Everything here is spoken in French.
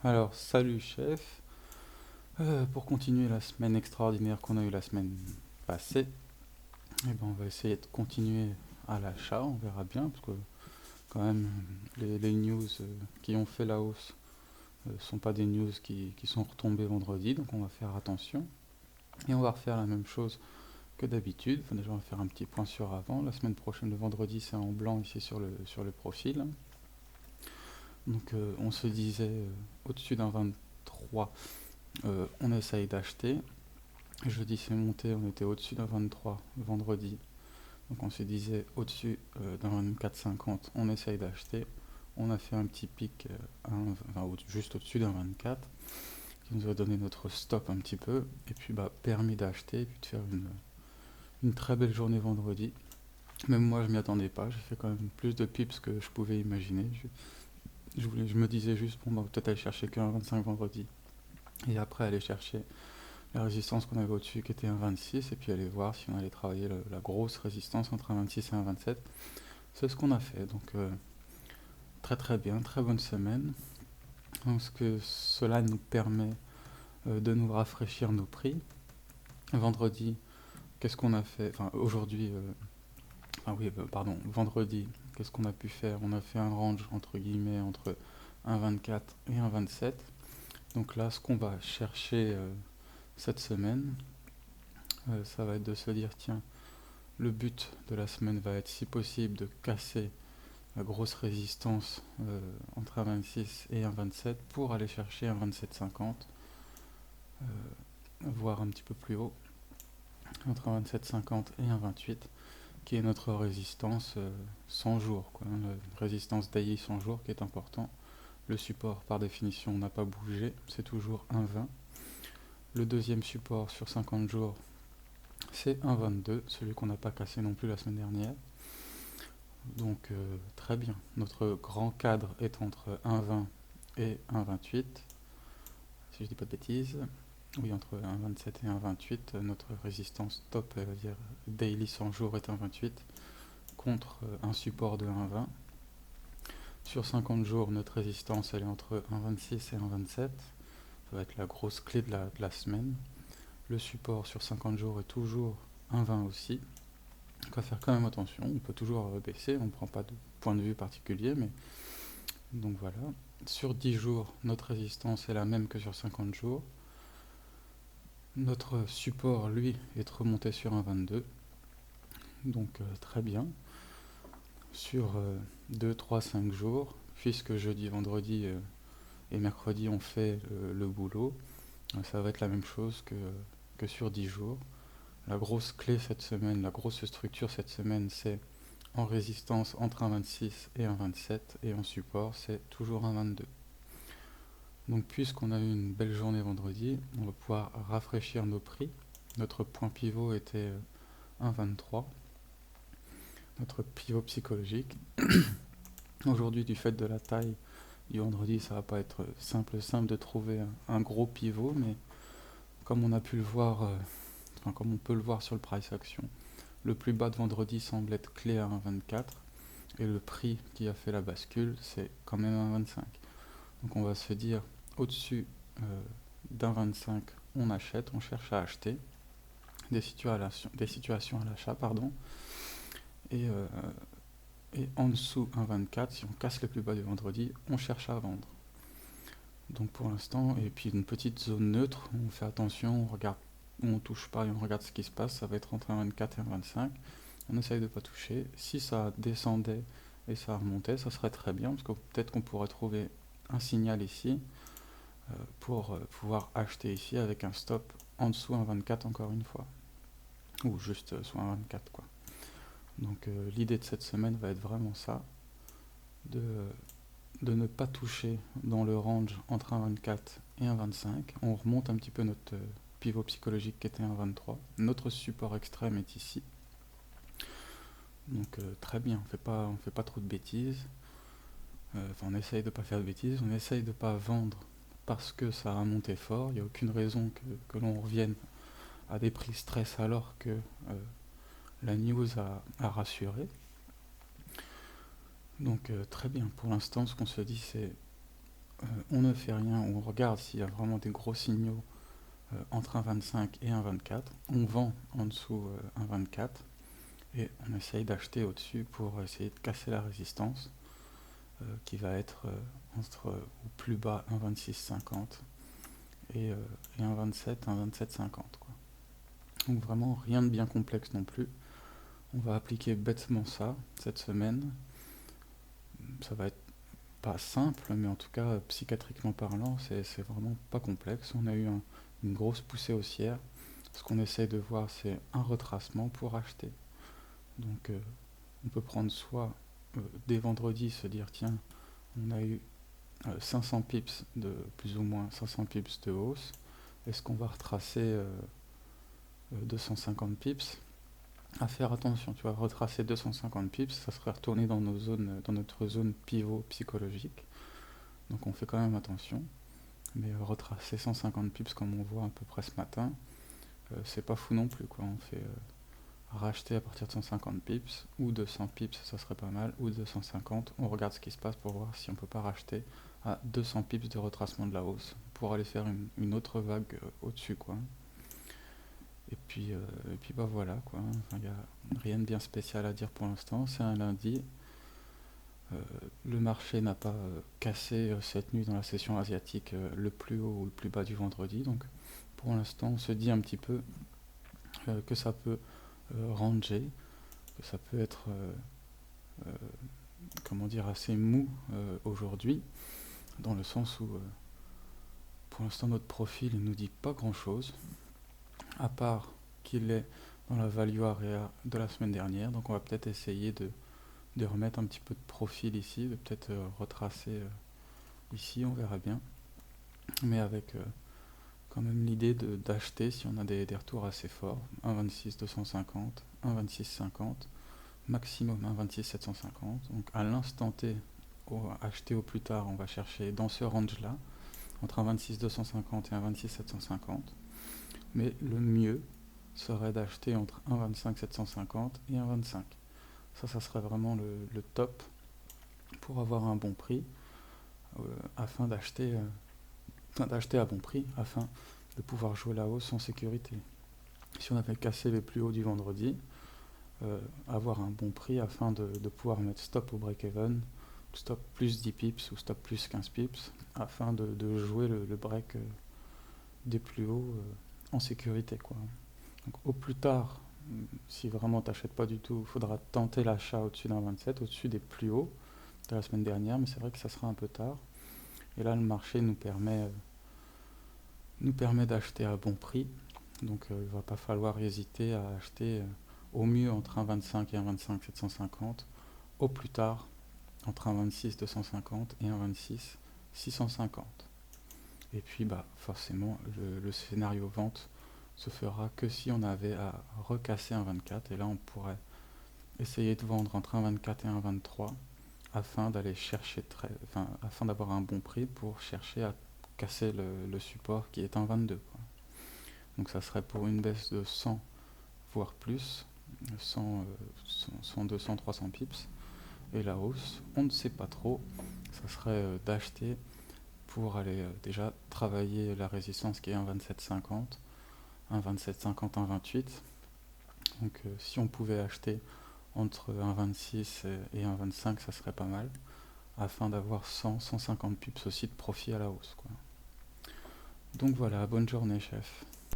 Alors, salut chef. Pour continuer la semaine extraordinaire qu'on a eue la semaine passée, on va essayer de continuer à l'achat, on verra bien, parce que quand même, les news qui ont fait la hausse sont pas des news qui sont retombées vendredi, donc on va faire attention. Et on va refaire la même chose que d'habitude. Enfin, déjà, on va faire un petit point sur avant. La semaine prochaine, le vendredi, c'est en blanc ici sur le profil. Donc, on se disait au-dessus d'un 23, on essaye d'acheter. Jeudi c'est monté, on était au-dessus d'un 23 vendredi. Donc on se disait au-dessus d'un 24,50, on essaye d'acheter. On a fait un petit pic juste au-dessus d'un 24 qui nous a donné notre stop un petit peu et puis permis d'acheter et puis de faire une très belle journée vendredi. Même moi je m'y attendais pas, j'ai fait quand même plus de pips que je pouvais imaginer. Je me disais juste bon peut-être aller chercher qu'un 25 vendredi et après aller chercher la résistance qu'on avait au-dessus qui était un 26 et puis aller voir si on allait travailler la grosse résistance entre un 26 et un 27. C'est ce qu'on a fait, donc très très bien, très bonne semaine. Donc, ce que cela nous permet de nous rafraîchir nos prix. Vendredi, qu'est-ce qu'on a fait? Enfin aujourd'hui, vendredi, qu'est-ce qu'on a pu faire? On a fait un range entre guillemets entre un 24 et un 27. Donc là, ce qu'on va chercher cette semaine, ça va être de se dire tiens, le but de la semaine va être, si possible, de casser la grosse résistance entre un 26 et un 27 pour aller chercher un 27,50, voire un petit peu plus haut, entre un 27,50 et un 28, qui est notre résistance 100 jours, quoi, hein, la résistance daily 100 jours qui est important. Le support, par définition, n'a pas bougé, c'est toujours un 20. Le deuxième support sur 50 jours, c'est un 22, celui qu'on n'a pas cassé non plus la semaine dernière. Donc très bien. Notre grand cadre est entre 1,20 et 1,28. Si je dis pas de bêtises. Oui, entre 1,27 et 1,28. Notre résistance top, dire daily 100 jours est 1,28 contre un support de 1,20. Sur 50 jours, notre résistance elle est entre 1,26 et 1,27. Ça va être la grosse clé de la semaine. Le support sur 50 jours est toujours 1,20 aussi. On va faire quand même attention, on peut toujours baisser, on ne prend pas de point de vue particulier, mais donc voilà. Sur 10 jours, notre résistance est la même que sur 50 jours. Notre support, lui, est remonté sur un 22. Donc très bien. Sur 2, 3, 5 jours, puisque jeudi, vendredi et mercredi on fait le boulot, ça va être la même chose que sur 10 jours. La grosse clé cette semaine, la grosse structure cette semaine, c'est en résistance entre un 26 et un 27, et en support, c'est toujours un 22. Donc puisqu'on a eu une belle journée vendredi, on va pouvoir rafraîchir nos prix. Notre point pivot était 1,23, notre pivot psychologique. Aujourd'hui, du fait de la taille du vendredi, ça va pas être simple de trouver un gros pivot, mais comme on a pu le voir, comme on peut le voir sur le price action, le plus bas de vendredi semble être clé à 1,24 et le prix qui a fait la bascule, c'est quand même 1,25. Donc on va se dire au-dessus d'un 25, on achète, on cherche à acheter des situations à l'achat, et, euh, et en dessous un 24, si on casse le plus bas du vendredi, on cherche à vendre. Donc pour l'instant, et puis une petite zone neutre, on fait attention, on regarde, on touche pas et on regarde ce qui se passe, ça va être entre un 24 et un 25. On essaye de ne pas toucher. Si ça descendait et ça remontait, ça serait très bien, parce que peut-être qu'on pourrait trouver un signal ici pour pouvoir acheter ici avec un stop en dessous un 24 encore une fois. Ou juste sous un 24 quoi. Donc l'idée de cette semaine va être vraiment ça, de, de ne pas toucher dans le range entre un 24 et un 25. On remonte un petit peu notre pivot psychologique qui était un 23. Notre support extrême est ici. Donc très bien, on fait pas trop de bêtises. On essaye de ne pas faire de bêtises, on essaye de ne pas vendre parce que ça a monté fort. Il n'y a aucune raison que l'on revienne à des prix stress alors que la news a rassuré. Donc très bien, pour l'instant ce qu'on se dit c'est on ne fait rien, on regarde s'il y a vraiment des gros signaux entre 1,25 et 1,24. On vend en dessous 1,24 et on essaye d'acheter au-dessus pour essayer de casser la résistance qui va être entre au plus bas 1,2650 et 1,27, 1,2750 quoi. Donc vraiment rien de bien complexe non plus. On va appliquer bêtement ça cette semaine. Ça va être pas simple, mais en tout cas psychiatriquement parlant, c'est vraiment pas complexe. On a eu une grosse poussée haussière. Ce qu'on essaye de voir, c'est un retracement pour acheter. Donc on peut prendre soit dès vendredi se dire tiens, on a eu 500 pips de plus ou moins 500 pips de hausse. Est-ce qu'on va retracer 250 pips? À faire attention, tu vois, retracer 250 pips, ça serait retourner dans nos zones, dans notre zone pivot psychologique. Donc on fait quand même attention. Mais retracer 150 pips comme on voit à peu près ce matin, c'est pas fou non plus quoi. On fait racheter à partir de 150 pips ou 200 pips, ça serait pas mal, ou 250. On regarde ce qui se passe pour voir si on peut pas racheter à 200 pips de retracement de la hausse pour aller faire une autre vague au-dessus quoi. Et puis bah voilà quoi. Enfin, y a rien de bien spécial à dire pour l'instant. C'est un lundi. Le marché n'a pas cassé cette nuit dans la session asiatique le plus haut ou le plus bas du vendredi. Donc pour l'instant, on se dit un petit peu que ça peut ranger, que ça peut être comment dire assez mou aujourd'hui, dans le sens où pour l'instant notre profil ne nous dit pas grand chose, à part qu'il est dans la value area de la semaine dernière. Donc on va peut-être essayer de remettre un petit peu de profil ici, de peut-être retracer ici, on verra bien, mais avec quand même l'idée d'acheter si on a des retours assez forts, 1,26 250, 1,26 50, maximum 1,26 750. Donc à l'instant T, acheter au plus tard, on va chercher dans ce range là, entre 1,26 250 et 1,26 750, mais le mieux serait d'acheter entre 1,25 750 et 1,25. Ça serait vraiment le top pour avoir un bon prix, afin d'acheter à bon prix, afin de pouvoir jouer la hausse en sécurité. Si on avait cassé les plus hauts du vendredi, avoir un bon prix afin de pouvoir mettre stop au break-even, stop plus 10 pips ou stop plus 15 pips, afin de jouer le break des plus hauts en sécurité quoi. Donc au plus tard, si vraiment t'achètes pas du tout, il faudra tenter l'achat au-dessus d'un 27, au-dessus des plus hauts de la semaine dernière, mais c'est vrai que ça sera un peu tard. Et là, le marché nous permet d'acheter à bon prix. Donc il ne va pas falloir hésiter à acheter au mieux entre 1,25 et 1,25 750, au plus tard entre 1,26 250 et 1,26 650. Et puis bah forcément le scénario vente se fera que si on avait à recasser un 24, et là on pourrait essayer de vendre entre 1,24 et 1,23 afin d'aller chercher afin d'avoir un bon prix pour chercher à casser le support qui est un 22 quoi. Donc ça serait pour une baisse de 100 voire plus, 100, 200, 300 pips, et la hausse on ne sait pas trop, ça serait d'acheter pour aller déjà travailler la résistance qui est un 27,50, un 27,50, un 28. Donc si on pouvait acheter entre un 26 et un 25, ça serait pas mal, afin d'avoir 100, 150 pips aussi de profit à la hausse quoi. Donc voilà, bonne journée chef.